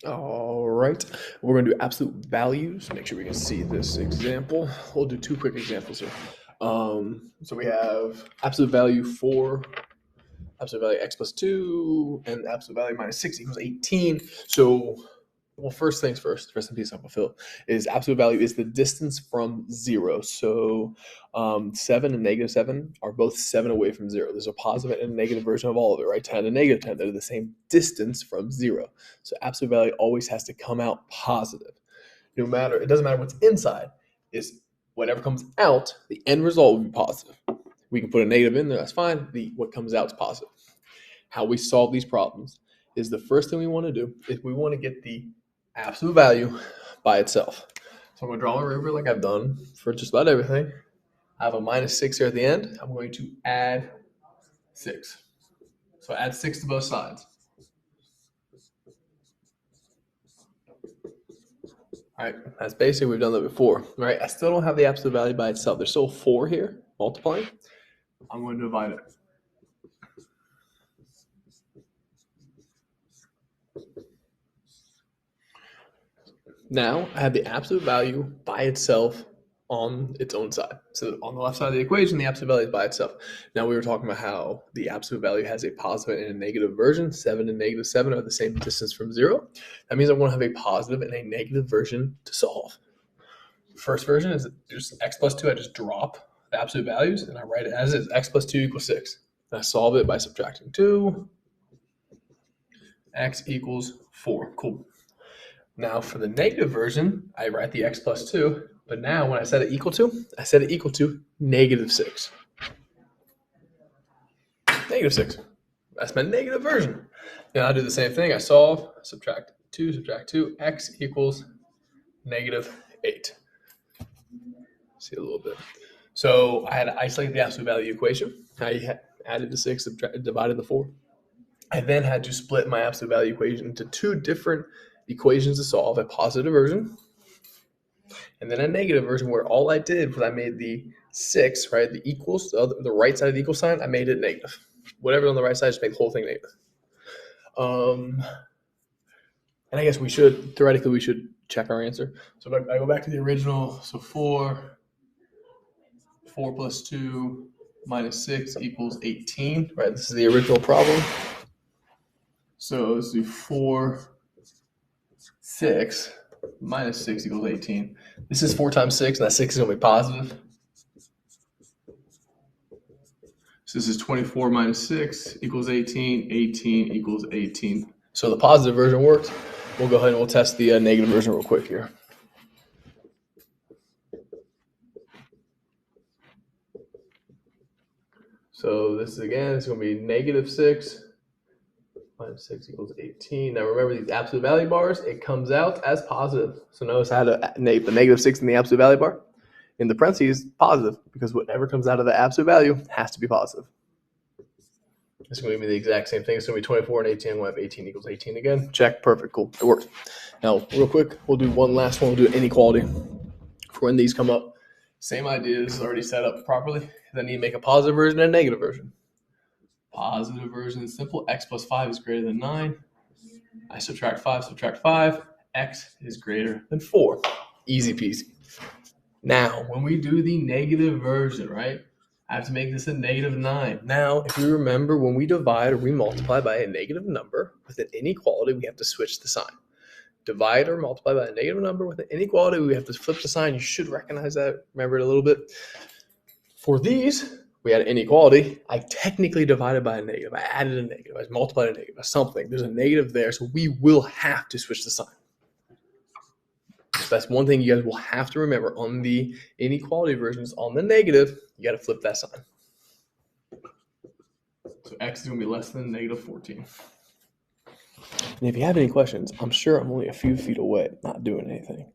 All right, we're going to do absolute values. Make sure we can see this example. We'll do two quick examples here. So we have absolute value 4, absolute value x plus 2, and absolute value minus 6 equals 18. So, well, first things first, rest in peace, Uncle Phil, is absolute value is the distance from 0. So 7 and negative 7 are both 7 away from 0. There's a positive and a negative version of all of it, right? 10 and negative 10, they're the same distance from 0. So absolute value always has to come out positive. No matter, it doesn't matter what's inside, is whatever comes out, the end result will be positive. We can put a negative in there, that's fine. What comes out is positive. How we solve these problems is the first thing we want to do is we want to get the absolute value by itself. So I'm going to draw my rubric like I've done for just about everything. I have a minus 6 here at the end. I'm going to add 6. So add 6 to both sides. All right, that's basic. We've done that before. All right, I still don't have the absolute value by itself. There's still 4 here multiplying. I'm going to divide it. Now I have the absolute value by itself on its own side. So on the left side of the equation, the absolute value is by itself. Now we were talking about how the absolute value has a positive and a negative version. 7 and negative 7 are the same distance from 0. That means I'm going to have a positive and a negative version to solve. First version is just x plus 2. I just drop the absolute values and I write it as is. X plus 2 equals 6. And I solve it by subtracting 2. X equals 4. Cool. Now for the negative version, I write the x plus 2, but now when I set it equal to, I set it equal to negative 6. Negative 6. That's my negative version. Now I'll do the same thing. I solve, subtract 2, x equals negative 8. See a little bit. So I had to isolate the absolute value equation. I added the 6, divided the 4. I then had to split my absolute value equation into two different equations to solve, a positive version and then a negative version where all I did was I made the 6, right, the equals, the right side of the equal sign, I made it negative. Whatever on the right side, just make the whole thing negative. And I guess theoretically, we should check our answer. So if I go back to the original, so 4 plus 2 minus 6 equals 18, right? This is the original problem. So let's do 4, 6 minus 6 equals 18. This is 4 times 6, and that 6 is going to be positive. So this is 24 minus 6 equals 18. 18 equals 18. So the positive version works. We'll go ahead and we'll test the negative version real quick here. So this is going to be negative 6 minus 6 equals 18. Now remember these absolute value bars, it comes out as positive. So notice I had the negative 6 in the absolute value bar. In the parentheses, positive, because whatever comes out of the absolute value has to be positive. It's going to be the exact same thing. It's going to be 24 and 18. We'll have 18 equals 18 again. Check. Perfect. Cool. It works. Now, real quick, we'll do one last one. We'll do inequality for when these come up. Same idea. This is already set up properly. Then you make a positive version and a negative version. Positive version is simple. X plus 5 is greater than 9. I subtract 5. X is greater than 4. Easy peasy. Now, when we do the negative version, right, I have to make this a negative 9. Now, if you remember, when we divide or we multiply by a negative number with an inequality, we have to switch the sign. Divide or multiply by a negative number with an inequality, we have to flip the sign. You should recognize that, remember it a little bit. For these, we had an inequality. I technically divided by a negative. I added a negative. I multiplied a negative, something. There's a negative there, so we will have to switch the sign. So that's one thing you guys will have to remember on the inequality versions. On the negative, you got to flip that sign. So x is going to be less than negative 14. And if you have any questions, I'm sure I'm only a few feet away, not doing anything.